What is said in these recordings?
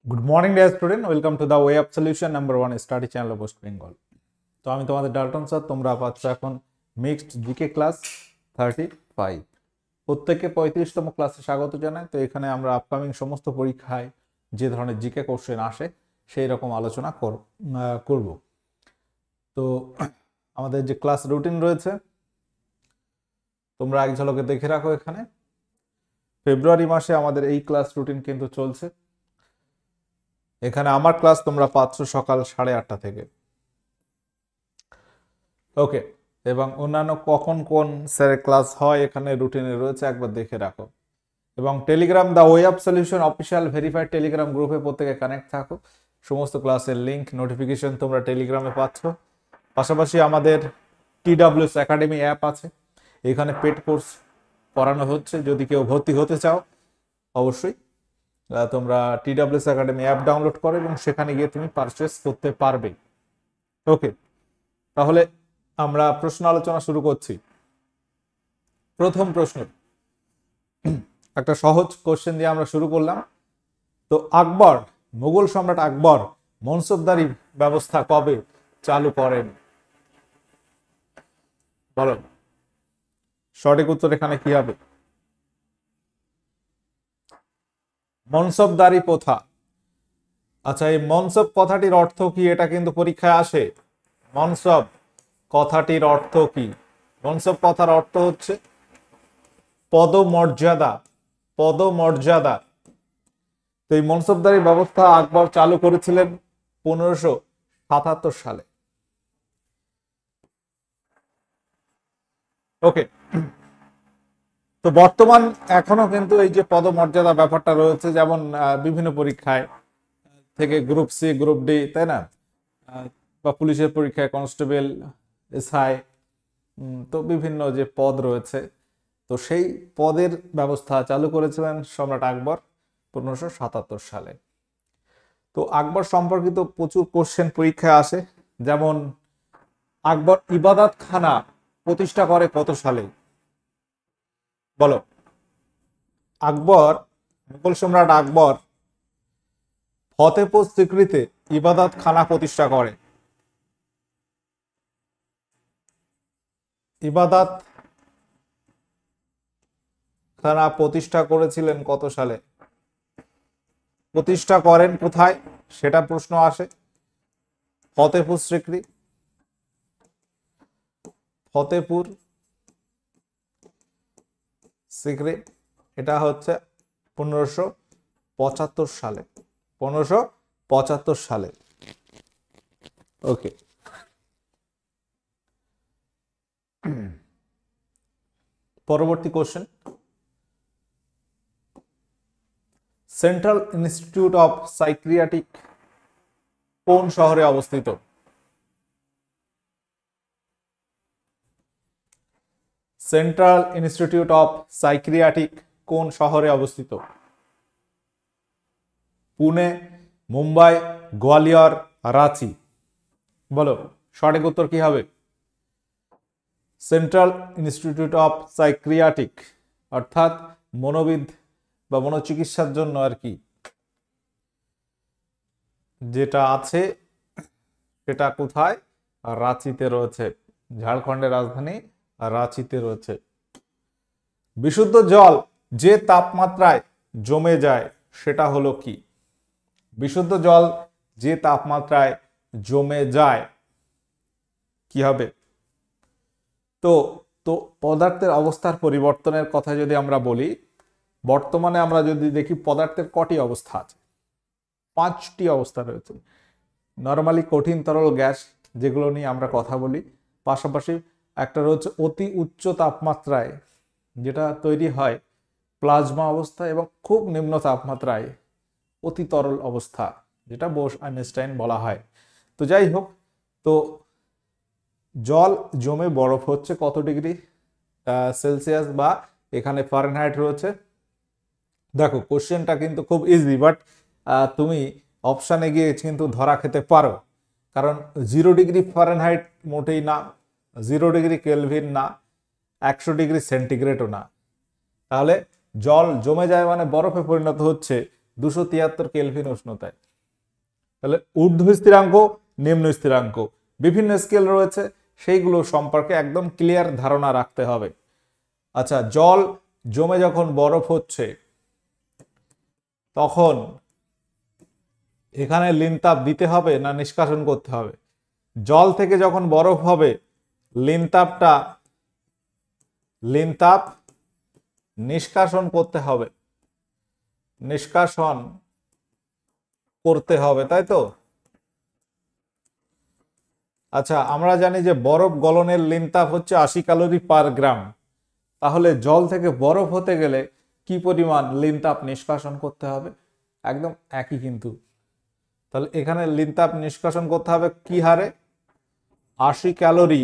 Good morning dear student, welcome to the way of solution number 1 study channel of West Bengal. তো আমি তোমাদের Dalton sir, তোমরা পাচ্ছ এখন মিক্সড জিকে ক্লাস 35। প্রত্যেককে 35তম ক্লাসে স্বাগত জানাই। তো এখানে আমরা আপকামিং সমস্ত পরীক্ষায় যে ধরনের জিকে কোশ্চেন আসে সেই রকম আলোচনা করব। তো আমাদের যে ক্লাস রুটিন রয়েছে তোমরা এক ঝলকে দেখে রাখো। এখানে ফেব্রুয়ারি মাসে আমাদের এই ক্লাস রুটিন কিন্তু চলছে। এখানে আমার ক্লাস তোমরা পাচ্ছ সকাল 8:30 থেকে। ওকে, এবং অন্যান্য কখন কোন স্যারের ক্লাস হয় এখানে রুটিনে রয়েছে, একবার দেখে রাখো। এবং Telegram the way of solution official verified Telegram গ্রুপে প্রত্যেকে কানেক্ট থাকো। সমস্ত ক্লাসের লিঙ্ক নোটিফিকেশন তোমরা টেলিগ্রামে পাচ্ছ। পাশাপাশি আমাদের TWS একাডেমি অ্যাপ আছে, এখানে পেড কোর্স করানো হচ্ছে। যদি কেউ ভর্তি হতে চাও অবশ্যই তোমরা TWS একাডেমি অ্যাপ ডাউনলোড করো এবং সেখানে গিয়ে তুমি পারচেস করতে পারবে। ওকে, তাহলে আমরা প্রশ্ন আলোচনা শুরু করছি। প্রথম প্রশ্ন, একটা সহজ কোশ্চেন দিয়ে আমরা শুরু করলাম। তো আকবর, মুঘল সম্রাট আকবর মনসবদারি ব্যবস্থা কবে চালু করেন? বলো, সঠিক উত্তর এখানে কি হবে? মনসবদারি প্রথা। আচ্ছা, এই মনসব কথাটির অর্থ কি? এটা কিন্তু পরীক্ষায় আসে। মনসব কথাটির অর্থ কি? মনসব কথার অর্থ হচ্ছে পদমর্যাদা। পদমর্যাদা। তো এই মনসবদারি ব্যবস্থা আকবর চালু করেছিলেন 1577 সালে। ওকে, তো বর্তমান এখনো কিন্তু এই যে পদমর্যাদা ব্যাপারটা রয়েছে, যেমন বিভিন্ন পরীক্ষায় থেকে গ্রুপ সি, গ্রুপ ডি, তাই না, বা পুলিশের পরীক্ষায় কনস্টেবল, এসআই, তো বিভিন্ন যে পদ রয়েছে, তো সেই পদের ব্যবস্থা চালু করেছিলেন সম্রাট আকবর 1577 সালে। তো আকবর সম্পর্কিত প্রচুর কোশ্চেন পরীক্ষায় আসে। যেমন আকবর ইবাদত খানা প্রতিষ্ঠা করে কত সালে? বলো, আকবর, মুঘল সম্রাট আকবর ফতেপুর সিক্রিতে ইবাদত খানা প্রতিষ্ঠা করে। ইবাদত খানা প্রতিষ্ঠা করেছিলেন কত সালে? প্রতিষ্ঠা করেন কোথায় সেটা প্রশ্ন আসে। ফতেপুর সিক্রি, ফতেপুর সিক্রি, এটা হচ্ছে 1575 সালে। 1575 সালে। ওকে, পরবর্তী question, central institute of psychiatric কোন শহরে অবস্থিত? সেন্ট্রাল ইনস্টিটিউট অফ সাইকিয়াট্রিক কোন শহরে অবস্থিত? পুনে, মুম্বাই, গোয়ালিয়র, রাঁচি। বলো, সঠিক উত্তর কি হবে? সেন্ট্রাল ইনস্টিটিউট অফ সাইকিয়াট্রিক অর্থাৎ মনোবিদ বা মনোচিকিৎসার জন্য আর কি যেটা আছে সেটা কোথায়? রাঁচিতে রয়েছে। ঝাড়খণ্ডের রাজধানী রাঁচিতে রয়েছে। বিশুদ্ধ জল যে তাপমাত্রায় জমে যায় সেটা হলো কি? বিশুদ্ধ জল যে তাপমাত্রায় জমে যায় কি হবে? তো তো পদার্থের অবস্থার পরিবর্তনের কথা যদি আমরা বলি, বর্তমানে আমরা যদি দেখি পদার্থের কটি অবস্থা আছে? 5টি অবস্থা রয়েছে। নর্মালি কঠিন, তরল, গ্যাস, যেগুলো নিয়ে আমরা কথা বলি। পাশাপাশি একটা রয়েছে অতি উচ্চ তাপমাত্রায় যেটা তৈরি হয় প্লাজমা অবস্থা, এবং খুব নিম্ন তাপমাত্রায় অতি তরল অবস্থা, যেটা বোস আইনস্টাইন বলা হয়। তো যাই হোক, তো জল জমে বরফ হচ্ছে কত ডিগ্রি সেলসিয়াস, বা এখানে ফারেনহাইট রয়েছে। দেখো, কোশ্চেনটা কিন্তু খুব ইজি, বাট তুমি অপশানে গিয়ে কিন্তু ধরা খেতে পারো। কারণ 0 ডিগ্রি ফারেনহাইট মোটেই না, 0 ডিগ্রি কেলভিন না, 100 ডিগ্রি সেন্টিগ্রেডও না। তাহলে জল জমে যায় মানে বরফে পরিণত হচ্ছে 273 কেলভিন উষ্ণতায়। তাহলে ঊর্ধ্ব স্থিরাঙ্ক, নিম্ন স্থিরাঙ্ক বিভিন্ন স্কেল রয়েছে, সেইগুলো সম্পর্কে একদম ক্লিয়ার ধারণা রাখতে হবে। আচ্ছা, জল জমে যখন বরফ হচ্ছে তখন এখানে লিনতাপ দিতে হবে না নিষ্কাশন করতে হবে? জল থেকে যখন বরফ হবে লিনতাপ নিষ্কাশন করতে হবে, নিষ্কাশন করতে হবে, তাই তো? আচ্ছা, আমরা জানি যে বরফ গলনের লিনতাপ হচ্ছে 80 ক্যালোরি পার গ্রাম। তাহলে জল থেকে বরফ হতে গেলে কি পরিমাণ লিনতাপ নিষ্কাশন করতে হবে? একদম একই কিন্তু। তাহলে এখানে লিনতাপ নিষ্কাশন করতে হবে কি হারে? 80 ক্যালোরি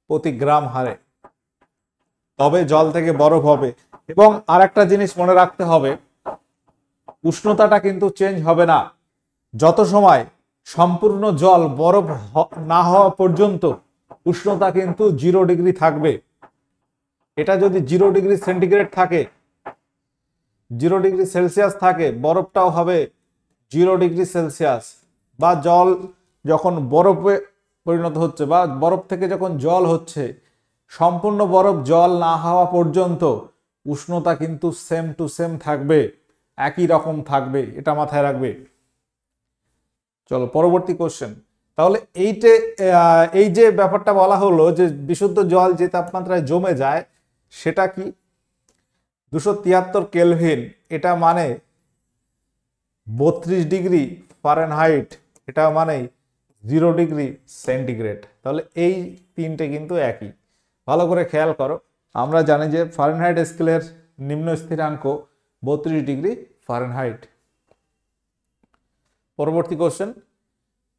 প্রতি গ্রাম হারে, তবে জল থেকে বরফ হবে। এবং আরেকটা জিনিস মনে রাখতে হবে, উষ্ণতাটা কিন্তু চেঞ্জ হবে না। যত সময় সম্পূর্ণ জল বরফ না হওয়া পর্যন্ত উষ্ণতা কিন্তু 0 ডিগ্রি থাকবে। এটা যদি 0 ডিগ্রি সেন্টিগ্রেড থাকে, 0 ডিগ্রি সেলসিয়াস থাকে, বরফটাও হবে 0 ডিগ্রি সেলসিয়াস। বা জল যখন বরফে পরিণত হচ্ছে বা বরফ থেকে যখন জল হচ্ছে, সম্পূর্ণ বরফ জল না হওয়া পর্যন্ত উষ্ণতা কিন্তু সেম টু সেম থাকবে, একই রকম থাকবে, এটা মাথায় রাখবে। চলো পরবর্তী কোশ্চেন। তাহলে এই যে ব্যাপারটা বলা হলো যে বিশুদ্ধ জল যে তাপমাত্রায় জমে যায় সেটা কি? 273 কেলভিন, এটা মানে 32 ডিগ্রি ফারেনহাইট, এটা মানে 0 ডিগ্রি সেন্টিগ্রেড। তাহলে এই তিনটে কিন্তু একই। ভালো করে খেয়াল করো, আমরা জানি যে ফারেনহাইট স্কেলের নিম্ন স্থিরাঙ্ক 32 ডিগ্রি ফারেনহাইট। পরবর্তী কোশ্চেন,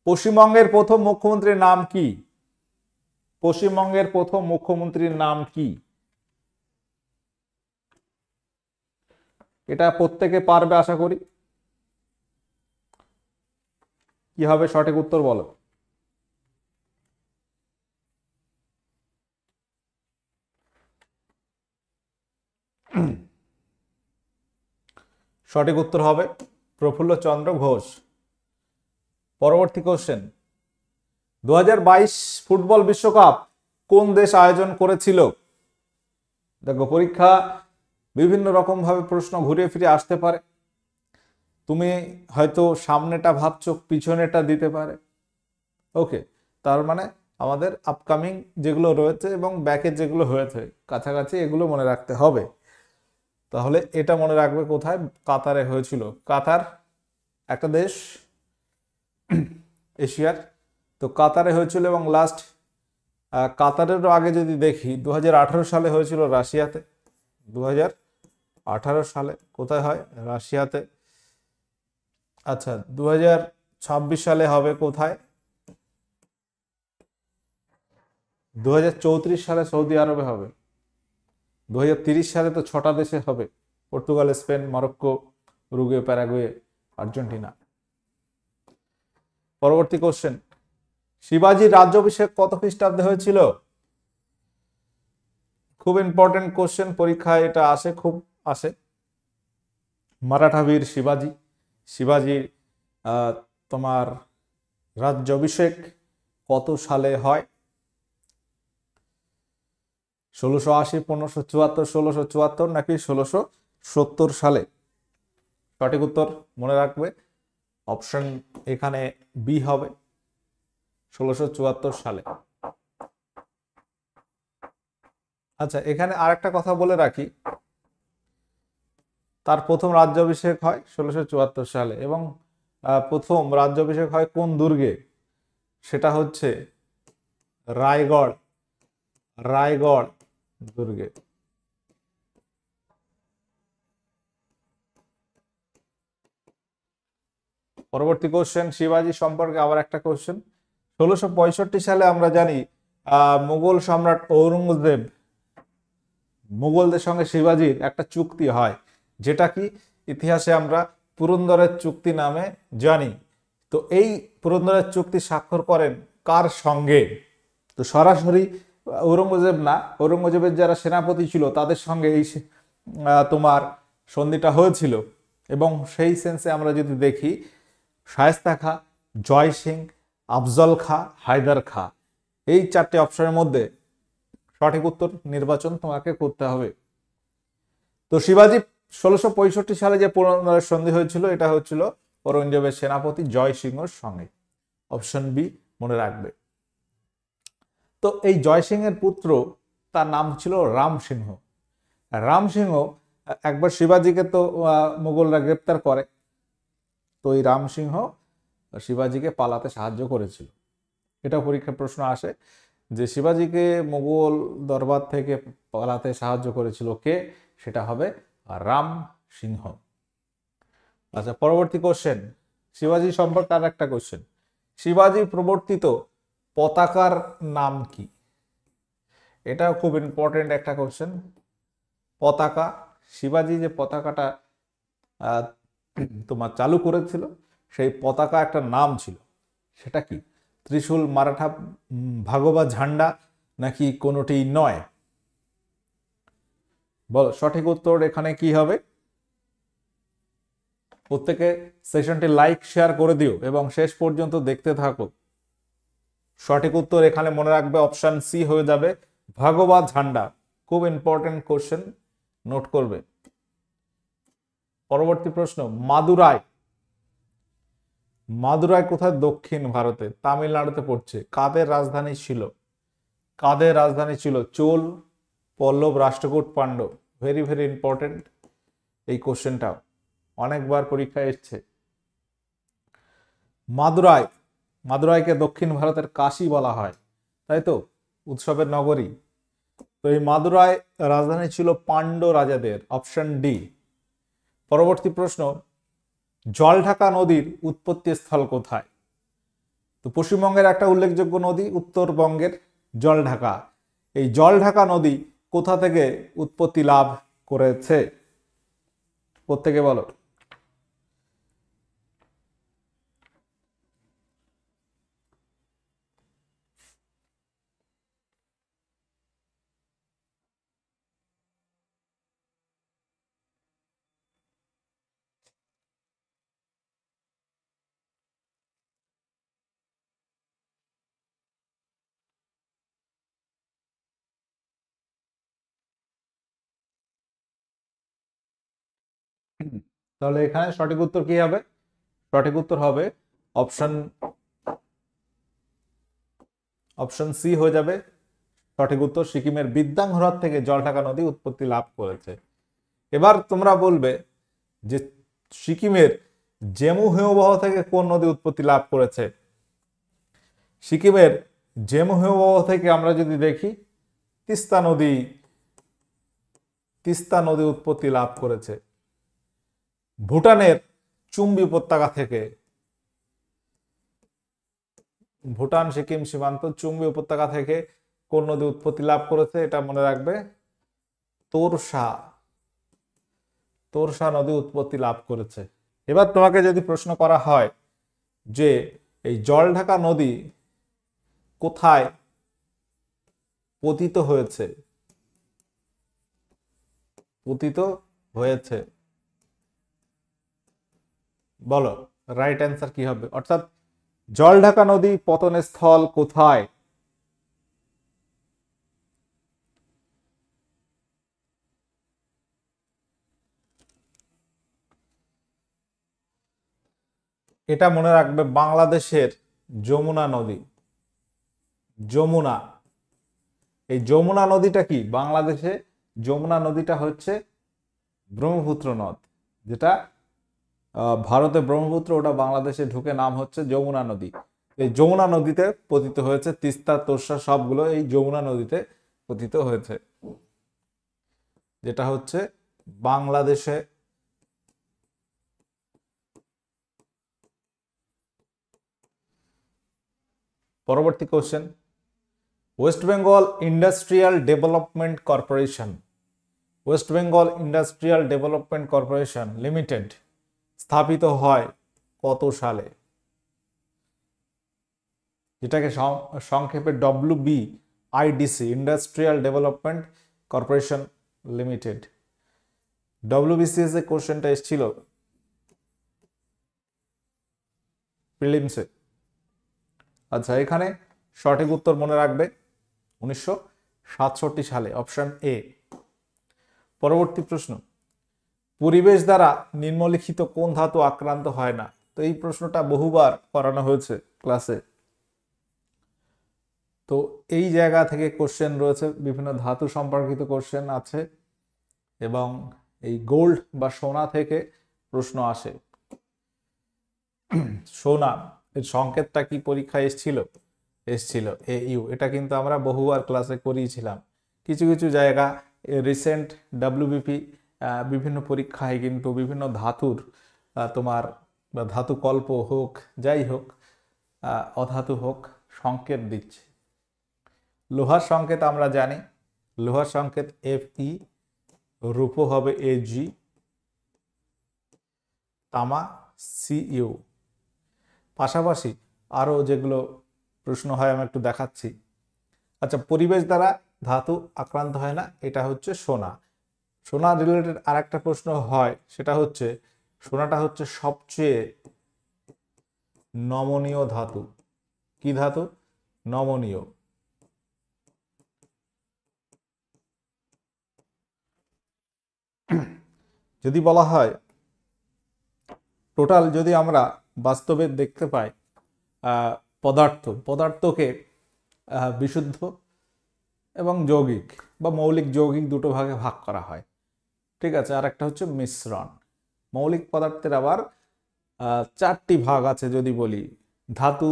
পশ্চিমবঙ্গের প্রথম মুখ্যমন্ত্রীর নাম কি? পশ্চিমবঙ্গের প্রথম মুখ্যমন্ত্রীর নাম কি? এটা প্রত্যেকে পারবে আশা করি। কি হবে সঠিক উত্তর বলো? সঠিক উত্তর হবে প্রফুল্ল চন্দ্র ঘোষ। পরবর্তী কোশ্চেন, 2022 ফুটবল বিশ্বকাপ কোন দেশ আয়োজন করেছিল? দেখো, পরীক্ষা বিভিন্ন রকম ভাবে প্রশ্ন ঘুরিয়ে ফিরে আসতে পারে। তুমি হয়তো সামনেটা ভাবছো, পিছনেটা দিতে পারে। ওকে, তার মানে আমাদের আপকামিং যেগুলো রয়েছে এবং ব্যাকের যেগুলো হয়েছে কাছাকাছি, এগুলো মনে রাখতে হবে। তাহলে এটা মনে রাখবে কোথায়? কাতারে হয়েছিল। কাতার একটা দেশ এশিয়ার, তো কাতারে হয়েছিল। এবং লাস্ট কাতারেরও আগে যদি দেখি 2018 সালে হয়েছিল রাশিয়াতে। 2018 সালে কোথায় হয়? রাশিয়াতে। আচ্ছা, 2026 সালে হবে কোথায়? 2034 সালে সৌদি আরবে হবে। 2030 সালে তো 6টা দেশে হবে, Portugal, Spain, Morocco, Uruguay, Paraguay, Argentina. পরবর্তী কোশ্চেন, শিবাজির রাজ্যাভিষেক কত খ্রিস্টাব্দে হয়েছিল? খুব ইম্পর্টেন্ট কোশ্চেন, পরীক্ষায় এটা আসে, খুব আসে। মারাঠা বীর শিবাজির তোমার রাজ্যাভিষেক কত সালে হয়? 1680, 1574, 1674 নাকি 1670 সালে? সঠিক উত্তর মনে রাখবে, অপশন এখানে বি হবে, 1674 সালে। আচ্ছা, এখানে আরেকটা কথা বলে রাখি, তার প্রথম রাজ্যাভিষেক হয় 1674 সালে। এবং প্রথম রাজ্যাভিষেক হয় কোন দুর্গে? সেটা হচ্ছে রায়গড় দুর্গে। পরবর্তী কোশ্চেন, শিবাজি সম্পর্কে আবার একটা কোশ্চেন। 1665 সালে আমরা জানি মুঘল সম্রাট ঔরঙ্গজেব, মুঘলদের সঙ্গে শিবাজির একটা চুক্তি হয়, যেটা কি ইতিহাসে আমরা পুরন্দরের চুক্তি নামে জানি। তো এই পুরন্দরের চুক্তি স্বাক্ষর করেন কার সঙ্গে? তো সরাসরি ঔরঙ্গজেব না, ঔরঙ্গজেবের যারা সেনাপতি ছিল তাদের সঙ্গে এই তোমার সন্ধিটা হয়েছিল, এবং সেই সেন্সে আমরা যদি দেখি শায়েস্তা খাঁ, জয় সিং, আফজল খাঁ, হায়দার খাঁ, এই 4টে অপশনের মধ্যে সঠিক উত্তর নির্বাচন তোমাকে করতে হবে। তো শিবাজি 1665 সালে যে পুরন্দরের সন্ধি হয়েছিল, এটা হচ্ছিল ঔরঙ্গজেবের সেনাপতি জয় সিংহর সঙ্গে। অপশন বি মনে রাখবে। তো এই জয় সিংহের পুত্র, তার নাম ছিল রাম সিংহ। রাম সিংহ একবার শিবাজিকে তো মুঘলরা গ্রেপ্তার করে, তো এই রাম সিংহ শিবাজিকে পালাতে সাহায্য করেছিল। এটা পরীক্ষার প্রশ্ন আসে যে শিবাজিকে মুঘল দরবার থেকে পালাতে সাহায্য করেছিল কে, সেটা হবে রাম সিংহ। আচ্ছা, পরবর্তী কোশ্চেন, শিবাজি সম্পর্কে আর একটা কোশ্চেন, শিবাজি প্রবর্তিত পতাকার নাম কি? এটাও খুব ইম্পর্টেন্ট একটা কোশ্চেন। পতাকা, শিবাজি যে পতাকাটা তোমার চালু করেছিল, সেই পতাকা একটা নাম ছিল, সেটা কি? ত্রিশূল, মারাঠা, ভাগবা ঝান্ডা, নাকি কোনোটি নয়? বল সঠিক উত্তর এখানে কি হবে? প্রত্যেকে সেশনটি লাইক শেয়ার করে দিও এবং শেষ পর্যন্ত দেখতে থাকো। সঠিক উত্তর এখানে মনে রাখবে অপশন সি হয়ে যাবে, ভাগবা ঝান্ডা। খুব ইম্পর্টেন্ট কোশ্চেন, নোট করবে। পরবর্তী প্রশ্ন, মাদুরাই। মাদুরাই কোথায়? দক্ষিণ ভারতে, তামিলনাড়ুতে পড়ছে। কাদের রাজধানী ছিল? কাদের রাজধানী ছিল? Chola, Pallava, Rashtrakuta, Pandava. Very very important এই কোশ্চেনটা, অনেকবার পরীক্ষায় এসছে। মাদুরাই, মাদুরাইকে দক্ষিণ ভারতের কাশী বলা হয়, তাই তো, উৎসবের নগরী। তো এই মাদুরাই রাজধানী ছিল পাণ্ড্য রাজাদের। Option D. পরবর্তী প্রশ্ন, জলঢাকা নদীর উৎপত্তি স্থল কোথায়? তো পশ্চিমবঙ্গের একটা উল্লেখযোগ্য নদী, উত্তরবঙ্গের জলঢাকা। এই জলঢাকা নদী কোথা থেকে উৎপত্তি লাভ করেছে? প্রত্যেকে বলো। তাহলে এখানে সঠিক উত্তর কি হবে? সঠিক উত্তর হবে অপশন অপশন সি হয়ে যাবে সঠিক উত্তর। সিকিমের বিদ্যাং হ্রদ থেকে জলঢাকা নদী উৎপত্তি লাভ করেছে। এবার তোমরা বলবে যে সিকিমের জেমু হিমবাহ থেকে কোন নদী উৎপত্তি লাভ করেছে? সিকিমের জেমু হিমবাহ থেকে আমরা যদি দেখি, তিস্তা নদী, তিস্তা নদী উৎপত্তি লাভ করেছে। ভুটানের চুম্বি উপত্যকা থেকে, ভুটান সিকিম সীমান্ত চুম্বি উপত্যকা থেকে কোন নদী উৎপত্তি লাভ করেছে? এটা মনে রাখবে, তোরসা, তোরসা নদী উৎপত্তি লাভ করেছে। এবার তোমাকে যদি প্রশ্ন করা হয় যে এই জলঢাকা নদী কোথায় পতিত হয়েছে, পতিত হয়েছে, বলো রাইট অ্যান্সার কি হবে? অর্থাৎ জলঢাকা নদী পতনের স্থল কোথায়? এটা মনে রাখবে, বাংলাদেশের যমুনা নদী। যমুনা, এই যমুনা নদীটা কি? বাংলাদেশে যমুনা নদীটা হচ্ছে ব্রহ্মপুত্র নদ, যেটা ভারতে ব্রহ্মপুত্র, ওটা বাংলাদেশে ঢুকে নাম হচ্ছে যমুনা নদী। এই যমুনা নদীতে পতিত হয়েছে। তিস্তা, তোরসা সবগুলো এই যমুনা নদীতে পতিত হয়েছে, যেটা হচ্ছে বাংলাদেশে। পরবর্তী question, West Bengal industrial development corporation, West Bengal industrial development corporation limited স্থাপিত হয় কত সালে? যেটাকে সংক্ষেপে WBIDC, industrial development corporation limited. WBCS এর কোশ্চেনটা এসেছিল প্রিলিমসে। আচ্ছা, এখানে সঠিক উত্তর মনে রাখবে 1967 সালে, অপশন এ। পরবর্তী প্রশ্ন, পরিবেশ দ্বারা নিম্নলিখিত কোন ধাতু আক্রান্ত হয় না? তো এই প্রশ্নটা বহুবার করানো হয়েছে ক্লাসে। তো এই জায়গা থেকে কোশ্চেন রয়েছে, বিভিন্ন ধাতু সম্পর্কিত কোশ্চেন আছে, এবং এই গোল্ড বা সোনা থেকে প্রশ্ন আসে। সোনা এর সংকেতটা কি পরীক্ষায় এসছিল AU। এটা কিন্তু আমরা বহুবার ক্লাসে করিয়েছিলাম। কিছু কিছু জায়গা রিসেন্ট WBP বিভিন্ন পরীক্ষায় কিন্তু বিভিন্ন ধাতুর তোমার বা ধাতু কল্প হোক, যাই হোক, অধাতু হোক, সংকেত দিচ্ছে। লোহার সংকেত আমরা জানি, লোহার সংকেত Fe, রূপ হবে Ag, তামা Cu। পাশাপাশি আরো যেগুলো প্রশ্ন হয় আমি একটু দেখাচ্ছি। আচ্ছা, পরিবেশ দ্বারা ধাতু আক্রান্ত হয় না, এটা হচ্ছে সোনা। সোনা রিলেটেড আর একটা প্রশ্ন হয়, সেটা হচ্ছে সোনাটা হচ্ছে সবচেয়ে নমনীয় ধাতু। কি ধাতু? নমনীয়। যদি বলা হয় টোটাল, যদি আমরা বাস্তবে দেখতে পাই পদার্থকে বিশুদ্ধ এবং যৌগিক বা মৌলিক যৌগিক দুটো ভাগে ভাগ করা হয়, ঠিক আছে। আর একটা হচ্ছে মিশ্রণ। মৌলিক পদার্থের আবার 4টি ভাগ আছে, যদি বলি ধাতু,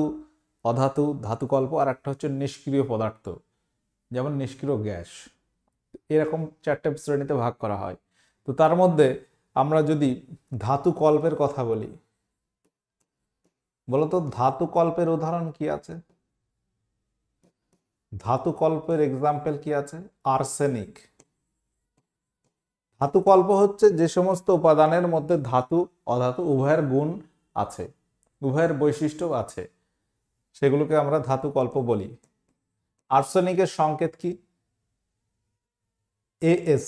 অধাতু, ধাতুকল্প, আর একটা হচ্ছে নিষ্ক্রিয় পদার্থ, যেমন নিষ্ক্রিয় গ্যাস। এরকম 4টে শ্রেণীতে ভাগ করা হয়। তো তার মধ্যে আমরা যদি ধাতু কল্পের কথা বলি, বলতো ধাতু কল্পের উদাহরণ কি আছে? ধাতু কল্পের এক্সাম্পল কি আছে? আর্সেনিক। ধাতু কল্প হচ্ছে যে সমস্ত উপাদানের মধ্যে ধাতু অধাতু উভয়ের গুণ আছে, উভয়ের বৈশিষ্ট্য আছে, সেগুলোকে আমরা ধাতু কল্প বলি। আর্সেনিকের সংকেত কি? AS।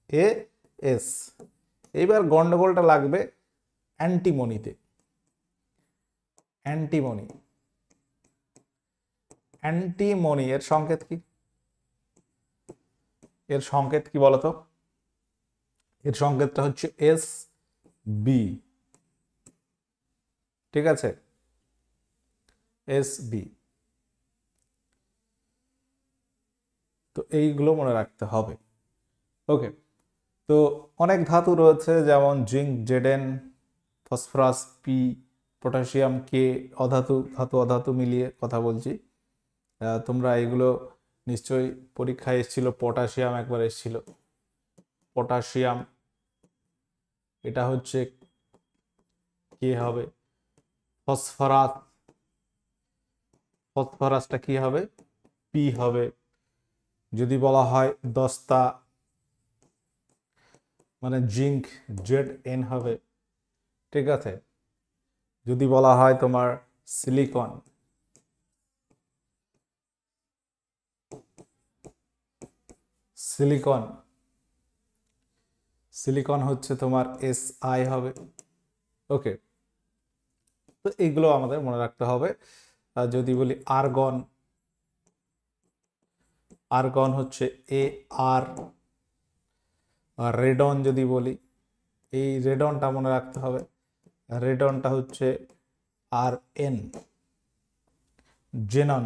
AS। এইবার গন্ডগোলটা লাগবে অ্যান্টিমনিতে। অ্যান্টিমনি এর সংকেত কি? এর সংকেত কি বলতো? এর সংকেতটা হচ্ছে SB, ঠিক আছে, SB। তো এইগুলো মনে রাখতে হবে। ওকে, তো অনেক ধাতু রয়েছে, যেমন zinc Zn, phosphorus P, potassium K, অধাতু, ধাতু অধাতু মিলিয়ে কথা বলছি। তোমরা এগুলো নিশ্চয়ই পরীক্ষায় এসেছিল। পটাশিয়াম একবার এসেছিল, পটাশিয়াম, এটা হচ্ছে কি হবে? ফসফরাস, ফসফরাসটা কি হবে? P হবে। যদি বলা হয় দস্তা, মানে জিঙ্ক Zn হবে, ঠিক আছে। যদি বলা হয় তোমার সিলিকন, সিলিকন হচ্ছে তোমার Si হবে। ওকে, তো এইগুলো আমাদের মনে রাখতে হবে। যদি বলি আর্গন, আর্গন হচ্ছে Ar। রেডন যদি বলি, এই রেডনটা মনে রাখতে হবে, রেডনটা হচ্ছে Rn। জেনন,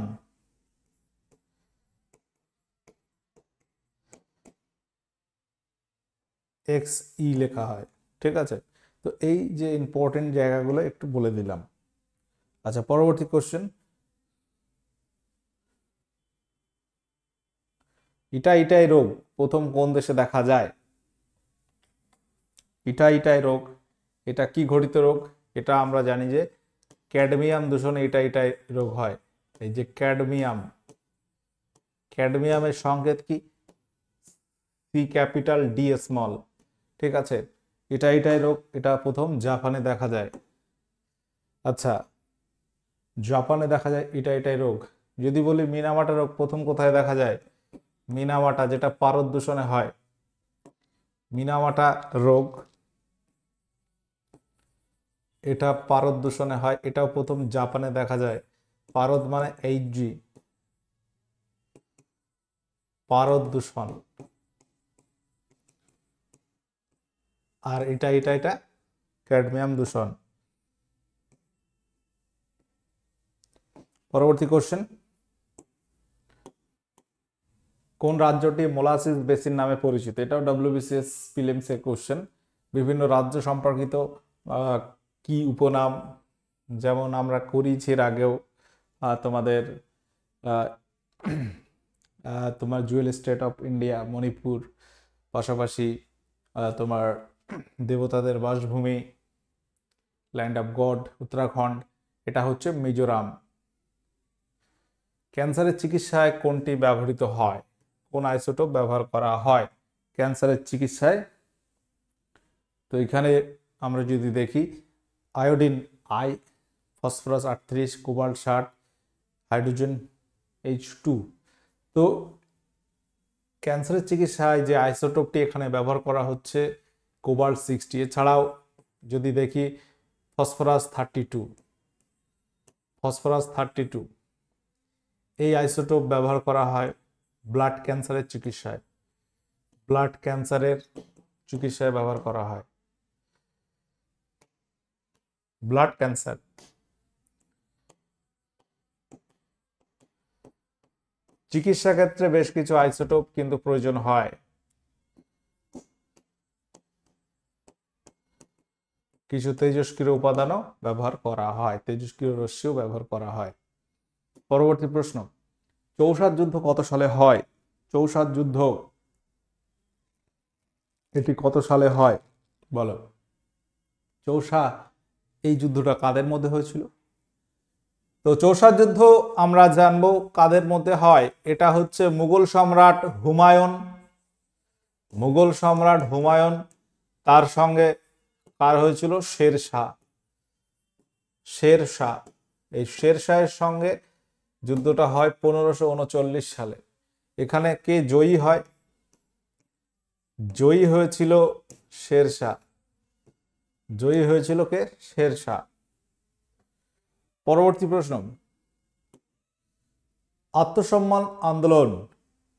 Xe লেখা হয়, ঠিক আছে। তো এই যে ইম্পর্টেন্ট জায়গাগুলো একটু বলে দিলাম। আচ্ছা, পরবর্তী কোশ্চেন, ইটাই রোগ প্রথম কোন দেশে দেখা যায়? ইটাই রোগ, এটা কি ঘটিত রোগ? এটা আমরা জানি যে ক্যাডমিয়াম দূষণে ইটাই রোগ হয়। এই যে ক্যাডমিয়ামের সংকেত কি? C D স্মল, ঠিক আছে। ইটাই রোগ, এটা প্রথম জাপানে দেখা যায়। আচ্ছা, জাপানে দেখা যায় ইটাই রোগ। যদি বলি মিনামাটা রোগ প্রথম কোথায় দেখা যায়? মিনামাটা, যেটা পারদ দূষণে হয়, মিনামাটা রোগ, এটা পারদ দূষণে হয়। এটাও প্রথম জাপানে দেখা যায়। পারদ মানে এইচজি, পারদ দূষণ। আর এটা ক্যাডমিয়াম দূষণ। পরবর্তী কোশ্চেন, কোন রাজ্যটি মোলাসিস বেসিন নামে পরিচিত? এটাও ডব্লিউবিসিএস প্রিলিমস এর কোশ্চেন। বিভিন্ন রাজ্য সম্পর্কিত কি উপনাম, যেমন আমরা করিয়েছি এর আগেও তোমাদের তোমার Jewel state of India Manipur, পাশাপাশি তোমার দেবতাদের বাসভূমি ল্যান্ড অফ গড উত্তরাখণ্ড, এটা হচ্ছে মিজোরাম। ক্যান্সারের চিকিৎসায় কোনটি ব্যবহৃত হয়? কোন আইসোটোপ ব্যবহার করা হয় ক্যান্সারের চিকিৎসায়? তো এখানে আমরা যদি দেখি iodine I, phosphorus 38, cobalt 60, hydrogen H2। তো ক্যান্সারের চিকিৎসায় যে আইসোটোপটি এখানে ব্যবহার করা হচ্ছে কোবাল্ট 60। এছাড়াও যদি দেখি ফসফরাস 32, ফসফরাস 32 এই আইসোটোপ ব্যবহার করা হয় ব্লাড ক্যান্সারের চিকিৎসায়, ব্লাড ক্যান্সারের চিকিৎসায় ব্যবহার করা হয়। ব্লাড ক্যান্সার, চিকিৎসা ক্ষেত্রে বেশ কিছু আইসোটোপ কিন্তু প্রয়োজন হয়। কিছু তেজস্ক্রিয় উপাদানও ব্যবহার করা হয়, তেজস্ক্রিয় রশ্মিও ব্যবহার করা হয়। পরবর্তী প্রশ্ন, চৌসাদ যুদ্ধ কত সালে হয়? চৌসাদ যুদ্ধ এটি কত সালে হয় বলো? চৌসা, এই যুদ্ধটা কাদের মধ্যে হয়েছিল? তো চৌসাদ যুদ্ধ আমরা জানবো কাদের মধ্যে হয়। এটা হচ্ছে মুঘল সম্রাট হুমায়ুন, মুঘল সম্রাট হুমায়ুন, তার সঙ্গে কার হয়েছিল? শেরশাহ। শেরশাহ, এই শেরশাহের সঙ্গে যুদ্ধটা হয় 1539 সালে। এখানে কে জয়ী হয়? জয়ী হয়েছিল শেরশাহ। জয়ী হয়েছিল কে? শেরশাহ। পরবর্তী প্রশ্ন, আত্মসম্মান আন্দোলন।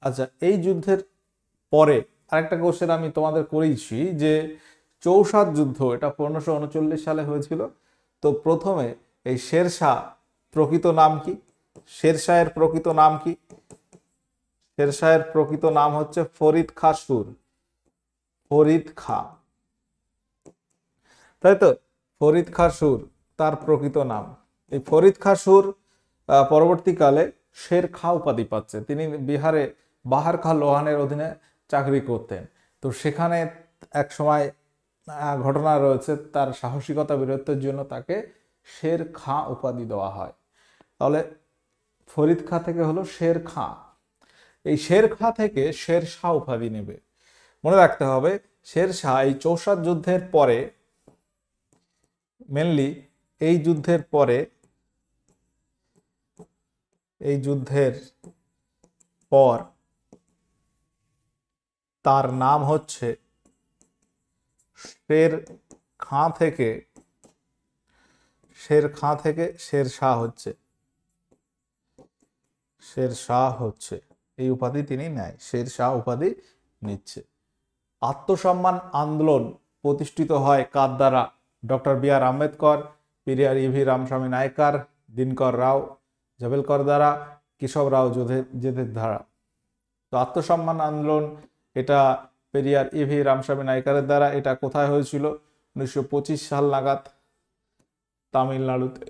আচ্ছা, এই যুদ্ধের পরে আরেকটা কোশ্চেন আমি তোমাদের করেইছি যে চৌসাদ যুদ্ধ এটা 1539 সালে হয়েছিল। তো প্রথমে এই শেরশাহ প্রকৃত নাম কি? শেরশাহের প্রকৃত নাম কি? শেরশাহের প্রকৃত নাম হচ্ছে ফরিদ খাঁ সুর। ফরিদ খাঁ, তাই তো? ফরিদ খাঁ সুর তার প্রকৃত নাম। এই ফরিদ খাঁ সুর পরবর্তীকালে শের খাঁ উপাধি পাচ্ছে। তিনি বিহারে বাহার খাঁ লোহানের অধীনে চাকরি করতেন। তো সেখানে এক সময় ঘটনা রয়েছে, তার সাহসিকতা বীরত্বের জন্য তাকে শের খাঁ উপাধি দেওয়া হয়। তাহলে ফরিদ খাঁ থেকে হলো শের খাঁ। এই শের খাঁ থেকে শের শাহ উপাধি নেবে। মনে রাখতে হবে শের শাহ এই চৌসাদ যুদ্ধের পরে, মেনলি এই যুদ্ধের পরে, এই যুদ্ধের পর তার নাম হচ্ছে শের খাঁ থেকে, শের খাঁ থেকে শের শাহ হচ্ছে, শের শাহ হচ্ছে, এই উপাধি তিনি নেয়, শের শাহ উপাধি নিচ্ছে। আত্মসম্মান আন্দোলন প্রতিষ্ঠিত হয় কার দ্বারা? ডক্টর বি আর আম্বেদকর, পেরিয়ার ইভি রামস্বামী নায়কার, দিনকর রাও জাভেলকর দ্বারা, কেশব রাও জেদের দ্বারা। তো আত্মসম্মান আন্দোলন এটা পেরিয়ার ইভি রামস্বামী নায়কারের দ্বারা। এটা কোথায় হয়েছিল? 1925 সাল নাগাদ তামিলনাড়ুতে।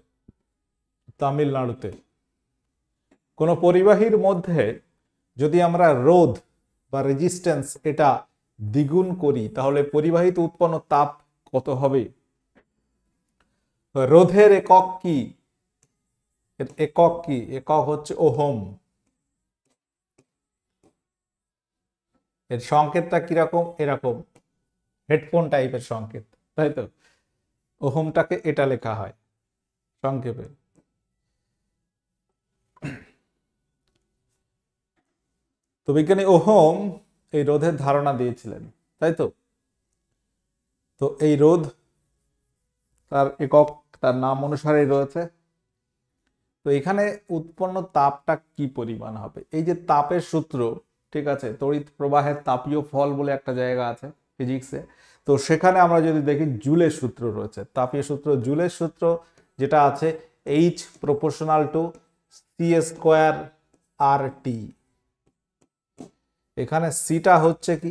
তামিলনাড়ুতে কোনো পরিবাহীর মধ্যে যদি আমরা রোধ বা রেজিস্ট্যান্স এটা দ্বিগুণ করি তাহলে পরিবাহিত উৎপন্ন তাপ কত হবে? রোধের একক কি? একক কি? একক হচ্ছে ওহম। এর সংকেতটা কিরকম? এরকম হেডফোন টাইপের সংকেত, তাই তো? ওহমটাকে এটা লেখা হয় সংক্ষেপে। তো বিজ্ঞানী ওহম এই রোধের ধারণা দিয়েছিলেন, তাই তো? তো এই রোধ তার একক তার নাম অনুসারেই রয়েছে। তো এখানে উৎপন্ন তাপটা কি পরিমাণ হবে, এই যে তাপের সূত্র, ঠিক আছে, তড়িৎ প্রবাহের তাপীয় ফল বলে একটা জায়গা আছে ফিজিক্সে, তো সেখানে আমরা যদি দেখি জুলের সূত্র রয়েছে, তাপীয় সূত্র জুলের সূত্র যেটা আছে H proportional to C square আর টি। এখানে সিটা হচ্ছে কি,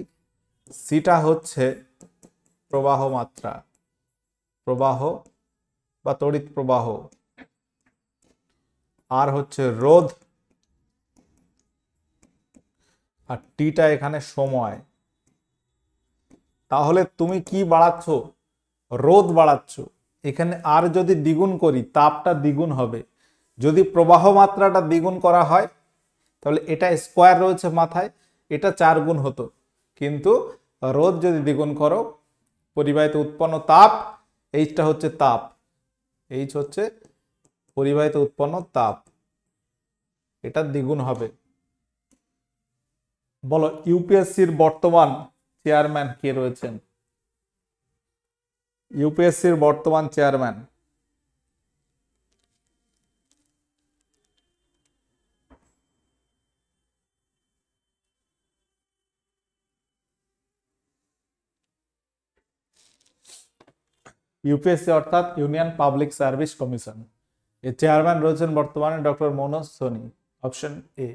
সিটা হচ্ছে প্রবাহ মাত্রা, প্রবাহ বা তড়িৎ প্রবাহ, আর হচ্ছে রোধ, আর টিটা এখানে সময়। তাহলে তুমি কি বাড়াচ্ছ, রোধ বাড়াচ্ছ। এখানে আর যদি দ্বিগুণ করি তাপটা দ্বিগুণ হবে, যদি প্রবাহ মাত্রাটা দ্বিগুণ করা হয় তাহলে এটা স্কোয়ার রয়েছে মাথায়, এটা 4 গুণ হতো, কিন্তু রোধ যদি দ্বিগুণ করো, পরিবাহিত উৎপন্ন তাপ, এইচটা হচ্ছে তাপ, এইচ হচ্ছে পরিবাহিত উৎপন্ন তাপ, এটা দ্বিগুণ হবে। বলো ইউপিএসসির বর্তমান চেয়ারম্যান কে রয়েছেন, ইউপিএসসির বর্তমান চেয়ারম্যান? ইউপিএসসি অর্থাৎ ইউনিয়ন পাবলিক সার্ভিস কমিশন, এর চেয়ারম্যান রয়েছেন বর্তমানে doctor Manoj Soni, option A.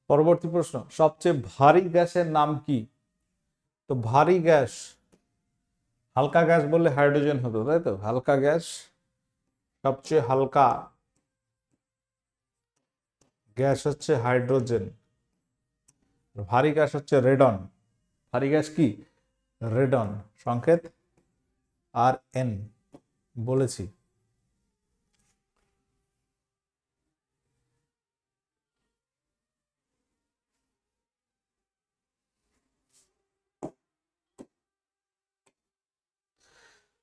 পরবর্তী প্রশ্ন, সবচেয়ে ভারী গ্যাসের নাম কি? তো ভারী গ্যাস, হালকা গ্যাস বললে হাইড্রোজেন হতো, তাই তো, হালকা গ্যাস, সবচেয়ে হালকা গ্যাস হচ্ছে হাইড্রোজেন, ভারী গ্যাস হচ্ছে রেডন। ভারী গ্যাস কি? রেডন, সংকেত আর এন বলেছি।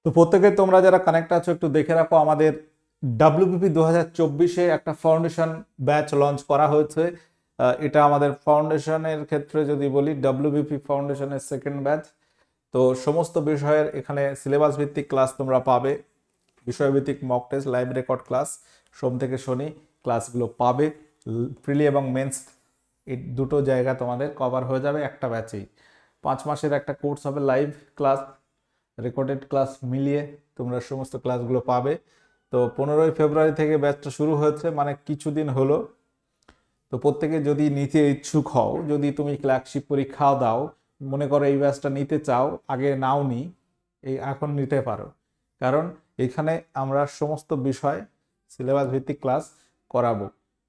তো প্রত্যেকে তোমরা যারা কানেক্ট আছো একটু দেখে রাখো, আমাদের ডাব্লিউবিপি 2024-এ একটা ফাউন্ডেশন ব্যাচ লঞ্চ করা হয়েছে। এটা আমাদের ফাউন্ডেশনের ক্ষেত্রে যদি বলি, ডাব্লিউবিপি ফাউন্ডেশনের সেকেন্ড ব্যাচ। তো সমস্ত বিষয়ের এখানে সিলেবাস ভিত্তিক ক্লাস তোমরা পাবে, বিষয়ভিত্তিক mock test, live record class, সোম থেকে শনি ক্লাসগুলো পাবে। প্রিলি এবং মেন্স এই দুটো জায়গা তোমাদের কভার হয়ে যাবে একটা ব্যাচেই। 5 মাসের একটা কোর্স হবে, লাইভ ক্লাস রেকর্ডেড ক্লাস মিলিয়ে তোমরা সমস্ত ক্লাসগুলো পাবে। তো 15ই ফেব্রুয়ারি থেকে ব্যাচটা শুরু হয়েছে, মানে কিছুদিন হলো। তো প্রত্যেকে যদি নিতে ইচ্ছুক হও, যদি তুমি ক্লার্কশিপ পরীক্ষাও দাও, মনে করো এই ব্যাচটা নিতে চাও, আগে নাও নি, এই এখন নিতে পারো, কারণ এখানে আমরা সমস্ত বিষয় সিলেবাস ভিত্তিক ক্লাস করাবো,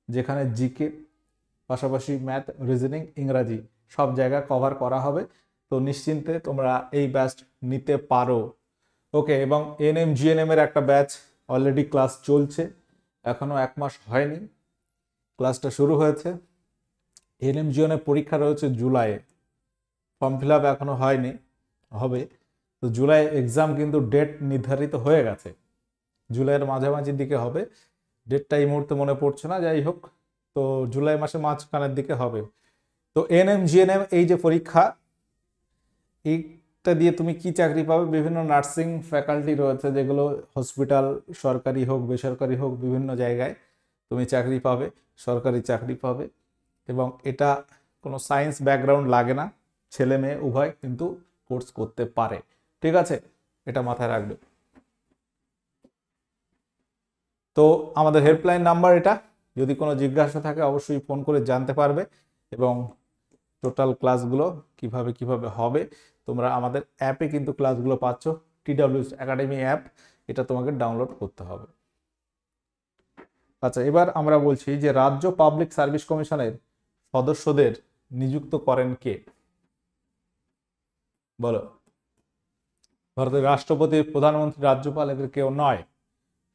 যেখানে জিকে পাশাপাশি ম্যাথ, রিজনিং, ইংরাজি সব জায়গা কভার করা হবে। তো নিশ্চিন্তে তোমরা এই ব্যাচ নিতে পারো। ওকে, এবং এনএম জিএনএম এর একটা ব্যাচ অলরেডি ক্লাস চলছে, এখনো 1 মাস হয়নি, ক্লাসটা শুরু হয়েছে। এনএম জিএনএম পরীক্ষা রয়েছে জুলাইয়ে, ফর্ম ফিল আপ এখনো হয়নি, হবে। তো জুলাই এক্সাম কিন্তু ডেট নির্ধারিত হয়ে গেছে, জুলাইয়ের মাঝামাঝির দিকে হবে, ডেটটা এই মুহূর্তে মনে পড়ছে না, যাই হোক, তো জুলাই মাসে মাঝখানের দিকে হবে। তো এনএম জিএনএম এই যে পরীক্ষা, এইটা দিয়ে তুমি কি চাকরি পাবে? বিভিন্ন নার্সিং ফ্যাকাল্টি রয়েছে, যেগুলো হসপিটাল, সরকারি হোক বেসরকারি হোক, বিভিন্ন জায়গায় তুমি চাকরি পাবে, সরকারি চাকরি পাবে। এবং এটা কোনো সায়েন্স ব্যাকগ্রাউন্ড লাগে না, ছেলে মেয়ে উভয় কিন্তু কোর্স করতে পারে, ঠিক আছে, এটা মাথায় রাখবে। তো আমাদের হেল্পলাইন নাম্বার এটা, যদি কোনো জিজ্ঞাসা থাকে অবশ্যই ফোন করে জানতে পারবে। এবং টোটাল ক্লাসগুলো কিভাবে কিভাবে হবে, তোমরা আমাদের অ্যাপে কিন্তু ক্লাসগুলো পাচ্ছ, TWS একাডেমি অ্যাপ, এটা তোমাকে ডাউনলোড করতে হবে। আচ্ছা, এবার আমরা বলছি যে রাজ্য পাবলিক সার্ভিস কমিশনের সদস্যদের নিযুক্ত করেন কে? বলো। ভারতের রাষ্ট্রপতি, প্রধানমন্ত্রী, রাজ্যপাল, এদের কেউ নয়,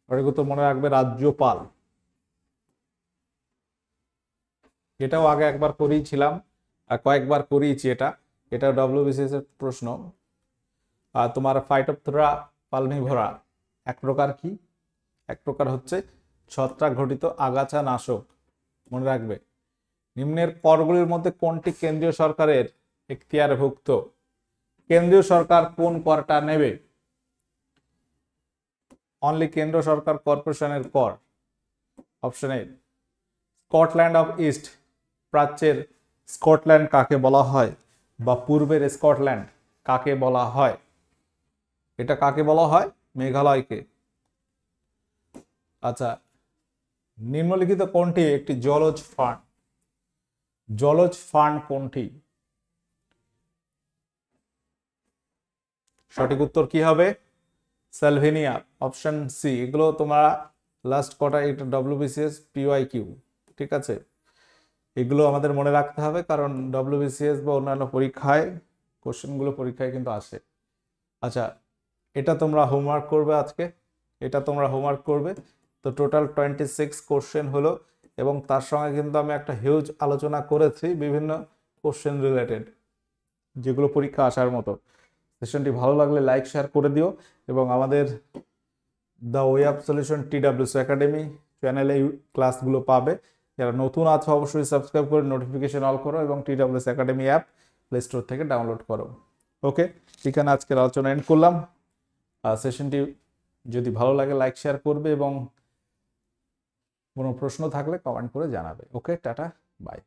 এটুকু তো মনে রাখবে, রাজ্যপাল। এটাও আগে একবার করিয়েছিলাম, আর কয়েকবার করিয়েছি, এটা ডব্লিউবিসিএস এর প্রশ্ন। আর তোমার ফাইটোপথোরা পালমিভরা এক প্রকার কি? এক প্রকার হচ্ছে ছত্রাক ঘটিত আগাছা নাশক, মনে রাখবে। নিম্নের করগুলির মধ্যে কোনটি কেন্দ্রীয় সরকারের এখতিয়ারভুক্ত? কেন্দ্রীয় সরকার কোন করটা নেবে? অনলি কেন্দ্র সরকার কর্পোরেশনের কর। Option A Scotland of east, প্রাচ্যের স্কটল্যান্ড কাকে বলা হয় বা পূর্বের স্কটল্যান্ড কাকে বলা হয়? এটা কাকে বলা হয়? মেঘালয়কে। আচ্ছা, নিম্নলিখিত কোনটি একটি জলজ ফান্ড? জলজ ফান্ড কোনটি? সঠিক উত্তর কি হবে? সালভেনিয়া। Option C. এগুলো তোমরা লাস্ট কটা এটা ডব্লিউবিসিএস পিওয়াইকিউ, ঠিক আছে, এগুলো আমাদের মনে রাখতে হবে, কারণ ডব্লিউবিসিএস বা অন্যান্য পরীক্ষায় কোশ্চেনগুলো পরীক্ষায় কিন্তু আসে। আচ্ছা, এটা তোমরা হোমওয়ার্ক করবে আজকে, এটা তোমরা হোমওয়ার্ক করবে। তো টোটাল 26 কোশ্চেন হলো, এবং তার সঙ্গে কিন্তু আমি একটা হিউজ আলোচনা করেছি বিভিন্ন কোশ্চেন রিলেটেড, যেগুলো পরীক্ষা আসার মতো। সেশনটি ভালো লাগলে লাইক শেয়ার করে দিও, এবং আমাদের the way of solution TWC academy চ্যানেলে ক্লাসগুলো পাবে। যারা নতুন আছো অবশ্যই সাবস্ক্রাইব করে নোটিফিকেশন অল করো, এবং TWC academy app play store থেকে ডাউনলোড করো। ওকে, এখানে আজকের আলোচনা এন্ড করলাম। সেশনটি যদি ভালো লাগে লাইক শেয়ার করবে, এবং কোনো প্রশ্ন থাকলে কমেন্ট করে জানাবে। ওকে, টাটা, বাই।